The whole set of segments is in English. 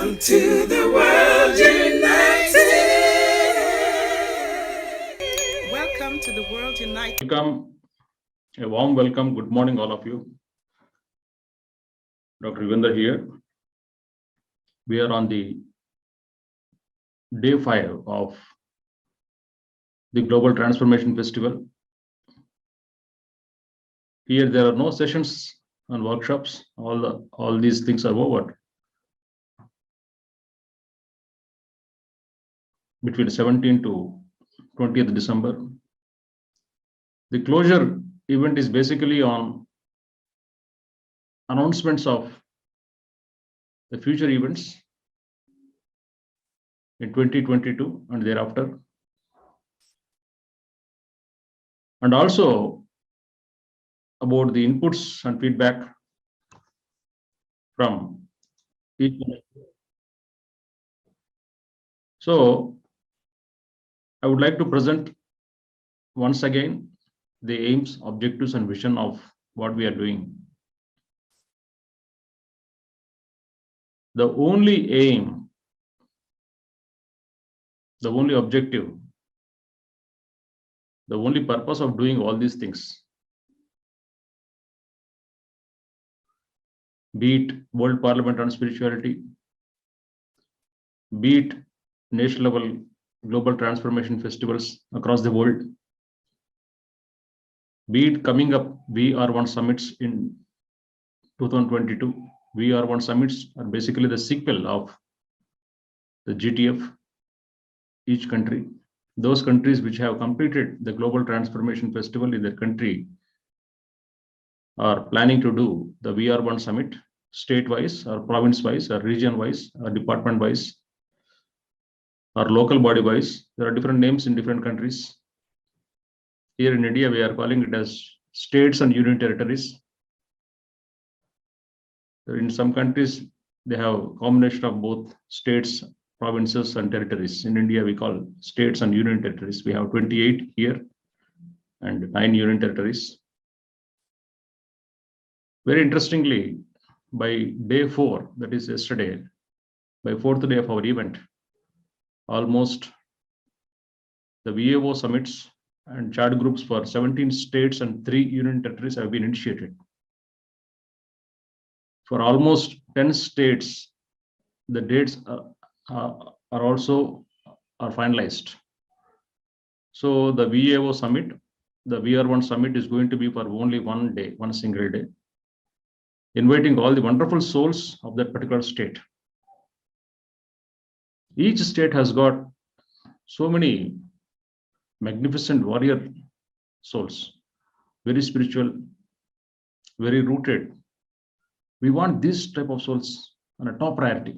Welcome to the World United. Welcome to the World United. Welcome, a warm welcome. Good morning, all of you. Dr. Yugandhar here. We are on the day 5 of the Global Transformation Festival. Here there are no sessions and workshops. All these things are over. Between 17th to 20th December. The closure event is basically on announcements of the future events in 2022 and thereafter. And also about the inputs and feedback from each one. So I would like to present once again the aims, objectives, and vision of what we are doing. The only aim, the only objective, the only purpose of doing all these things, be it World Parliament on Spirituality, be it national level global transformation festivals across the world, be it coming up VR1 summits in 2022. VR1 summits are basically the sequel of the GTF, each country. Those countries which have completed the global transformation festival in their country are planning to do the VR1 summit state-wise or province-wise or region-wise or department-wise or local body-wise. There are different names in different countries. Here in India, we are calling it as states and union territories. In some countries, they have a combination of both states, provinces, and territories. In India, we call states and union territories. We have 28 here and 9 union territories. Very interestingly, by day 4, that is yesterday, by 4th day of our event, almost the VAO summits and chat groups for 17 states and 3 union territories have been initiated. For almost 10 states, the dates are finalized. So the VAO summit, the VR1 summit is going to be for only one day, one single day, inviting all the wonderful souls of that particular state. Each state has got so many magnificent warrior souls, very spiritual, very rooted. We want this type of souls on a top priority.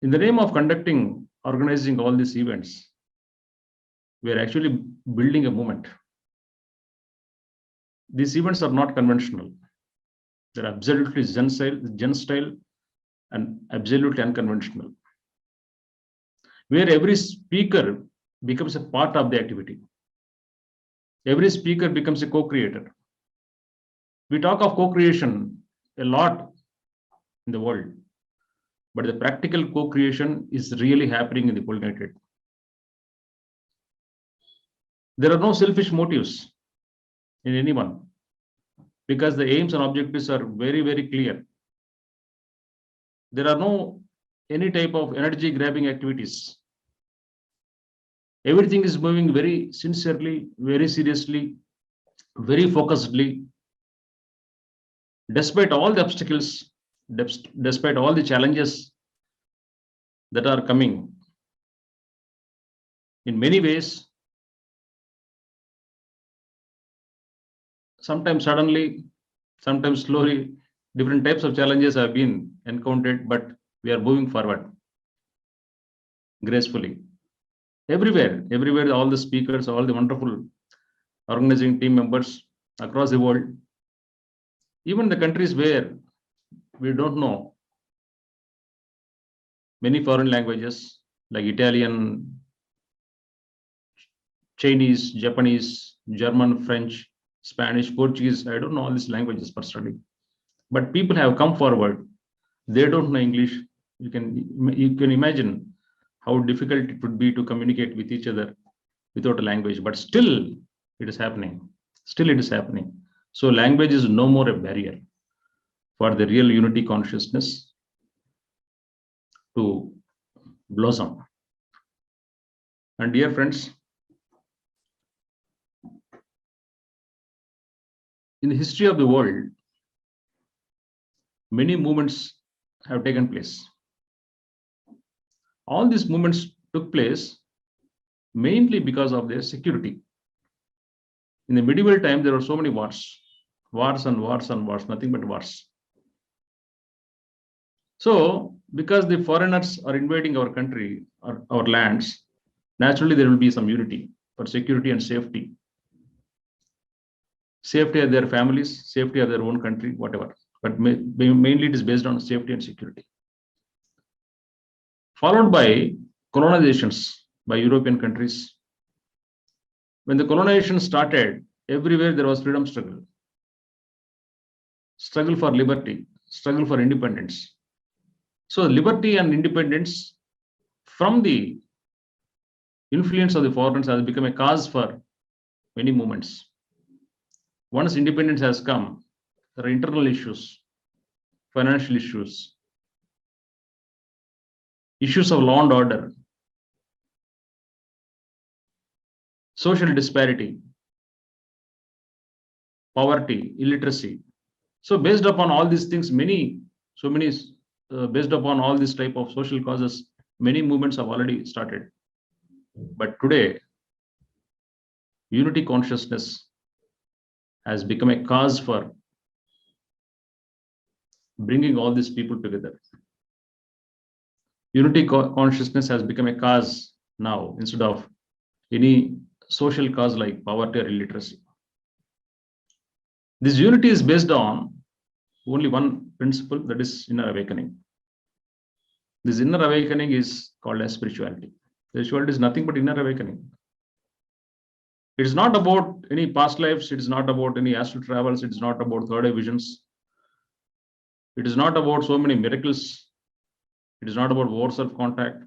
In the name of organizing all these events, we are actually building a movement. These events are not conventional. They're absolutely Zen style and absolutely unconventional, where every speaker becomes a part of the activity. Every speaker becomes a co-creator. We talk of co-creation a lot in the world, but the practical co-creation is really happening in the World United. There are no selfish motives in anyone because the aims and objectives are very, very clear. There are no any type of energy grabbing activities. Everything is moving very sincerely, very seriously, very focusedly. Despite all the obstacles, despite all the challenges that are coming, in many ways, sometimes suddenly, sometimes slowly, different types of challenges have been encountered, but we are moving forward gracefully. Everywhere, all the speakers, all the wonderful organizing team members across the world, even the countries where we don't know many foreign languages like Italian, Chinese, Japanese, German, French, Spanish, Portuguese. I don't know all these languages personally, but people have come forward. They don't know English. You can imagine how difficult it would be to communicate with each other without a language. But still, it is happening. Still, it is happening. So language is no more a barrier for the real unity consciousness to blossom. And dear friends, in the history of the world, many movements have taken place. All these movements took place mainly because of their security. In the medieval time, there were so many wars, wars and wars and wars, nothing but wars. So, because the foreigners are invading our country or our lands, naturally there will be some unity for security and safety. Safety of their families, safety of their own country, whatever. But mainly it is based on safety and security. Followed by colonizations by European countries. When the colonization started, everywhere there was freedom struggle. Struggle for liberty, struggle for independence. So liberty and independence from the influence of the foreigners has become a cause for many movements. Once independence has come, there are internal issues, financial issues, issues of law and order, social disparity, poverty, illiteracy. So based upon all these things, based upon all this type of social causes, many movements have already started. But today, unity consciousness has become a cause for bringing all these people together. Unity consciousness has become a cause now instead of any social cause like poverty or illiteracy. This unity is based on only one principle, that is inner awakening. This inner awakening is called as spirituality. Spirituality is nothing but inner awakening. It is not about any past lives. It is not about any astral travels. It is not about third eye visions. It is not about so many miracles. It is not about war self-contact.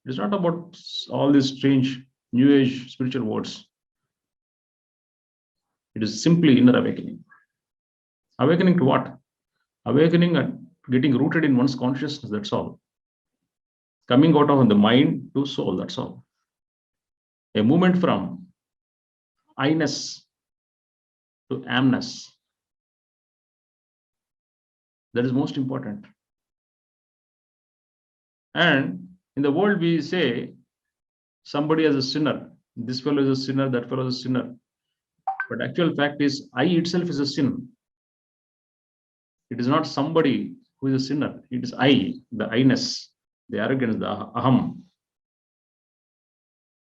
It is not about all these strange new age spiritual words. It is simply inner awakening. Awakening to what? Awakening and getting rooted in one's consciousness, that's all. Coming out of the mind to soul, that's all. A movement from I-ness to amness. That is most important. And in the world, we say somebody is a sinner. This fellow is a sinner, that fellow is a sinner. But actual fact is, I itself is a sin. It is not somebody who is a sinner. It is I, the I-ness, the arrogance, the aham,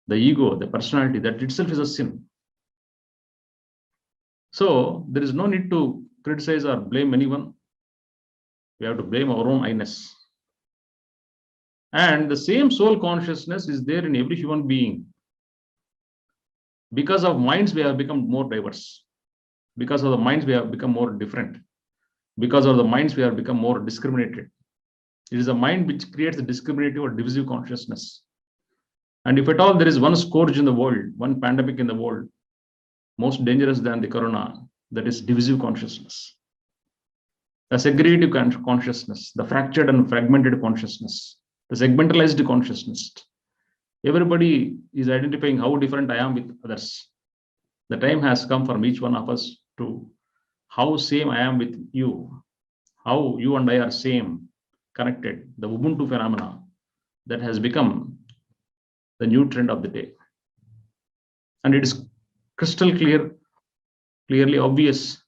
the ego, the personality, that itself is a sin. So there is no need to criticize or blame anyone. We have to blame our own I-ness. And the same soul consciousness is there in every human being. Because of minds, we have become more diverse. Because of the minds, we have become more different. Because of the minds, we have become more discriminated. It is a mind which creates a discriminative or divisive consciousness. And if at all there is one scourge in the world, one pandemic in the world, most dangerous than the corona, that is divisive consciousness. The segregative consciousness, the fractured and fragmented consciousness, the segmentalized consciousness. Everybody is identifying how different I am with others. The time has come for each one of us to how same I am with you, how you and I are same, connected, the Ubuntu phenomena that has become the new trend of the day. And it is crystal clear, clearly obvious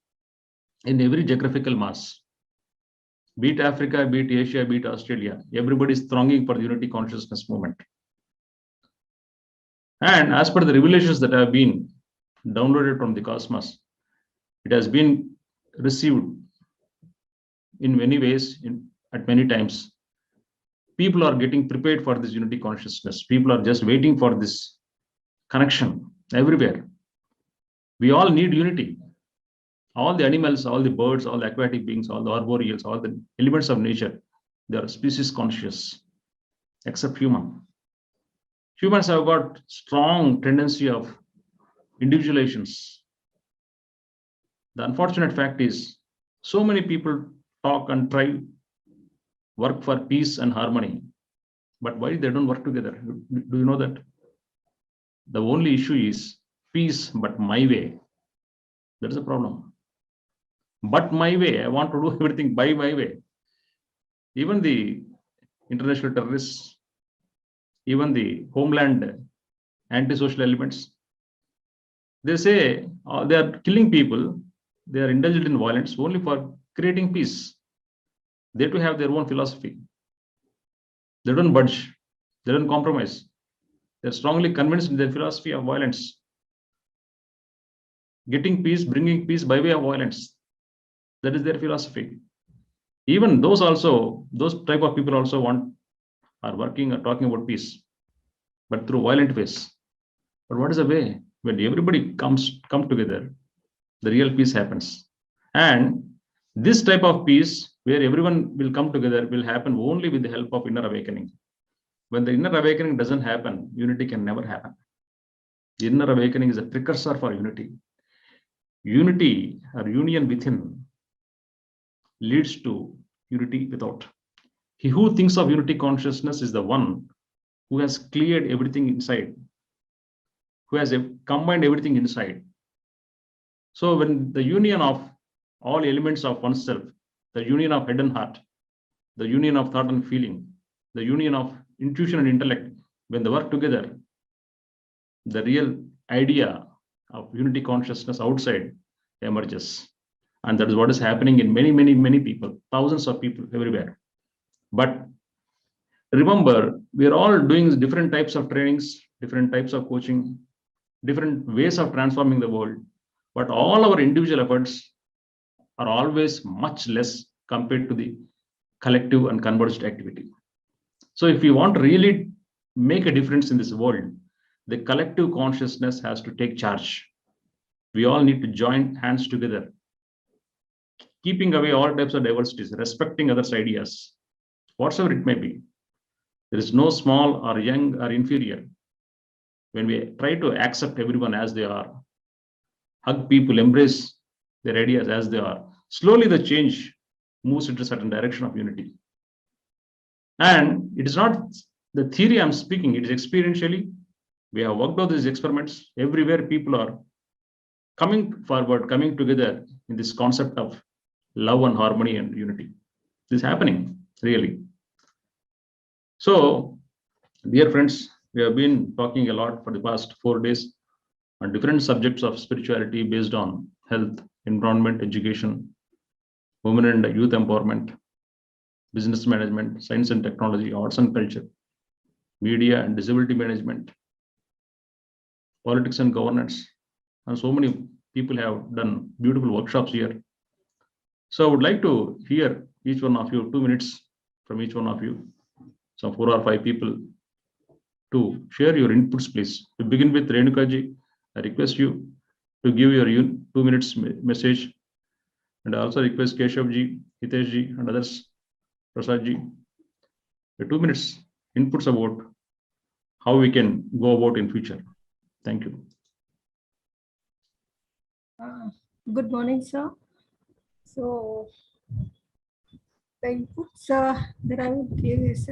in every geographical mass. Be it Africa, be it Asia, be it Australia, everybody is thronging for the unity consciousness movement. And as per the revelations that have been downloaded from the cosmos, it has been received in many ways, at many times. People are getting prepared for this unity consciousness. People are just waiting for this connection everywhere. We all need unity. All the animals, all the birds, all the aquatic beings, all the arboreals, all the elements of nature, they are species conscious, except human. Humans have got strong tendency of individualizations. The unfortunate fact is, so many people talk and try work for peace and harmony, but why they don't work together? Do you know that? The only issue is peace, but my way. That is a problem. But my way, I want to do everything by my way. Even the international terrorists, even the homeland anti-social elements, they say they are killing people, they are indulged in violence only for creating peace. They too have their own philosophy. They don't budge, they don't compromise. They're strongly convinced in their philosophy of violence. Getting peace, bringing peace by way of violence. That is their philosophy. Even those type of people also are working or talking about peace, but through violent ways. But what is the way? When everybody come together, the real peace happens. And this type of peace, where everyone will come together, will happen only with the help of inner awakening. When the inner awakening doesn't happen, unity can never happen. The inner awakening is a precursor for unity. Unity or union within leads to unity without. He who thinks of unity consciousness is the one who has cleared everything inside, who has combined everything inside. So when the union of all elements of oneself, the union of head and heart, the union of thought and feeling, the union of intuition and intellect, when they work together, the real idea of unity consciousness outside emerges. And that is what is happening in many, many, many people, thousands of people everywhere. But remember, we are all doing different types of trainings, different types of coaching, different ways of transforming the world. But all our individual efforts are always much less compared to the collective and converged activity. So if we want to really make a difference in this world, the collective consciousness has to take charge. We all need to join hands together, keeping away all types of diversities, respecting others' ideas, whatsoever it may be. There is no small or young or inferior. When we try to accept everyone as they are, hug people, embrace their ideas as they are, slowly the change moves into a certain direction of unity. And it is not the theory I'm speaking, it is experientially. We have worked out these experiments. Everywhere people are coming forward, coming together in this concept of love and harmony and unity. This is happening, really. So, dear friends, we have been talking a lot for the past 4 days on different subjects of spirituality based on health, environment, education, women and youth empowerment, business management, science and technology, arts and culture, media and disability management, politics and governance. And so many people have done beautiful workshops here. So I would like to hear each one of you, 2 minutes from each one of you, some 4 or 5 people, to share your inputs, please. To begin with, Renukaji, I request you to give your 2 minutes message. And I also request Keshavji, Hiteshji, and others, Prasadji, 2 minutes inputs about how we can go about in future. Thank you. Good morning, sir. So, the inputs that I would give is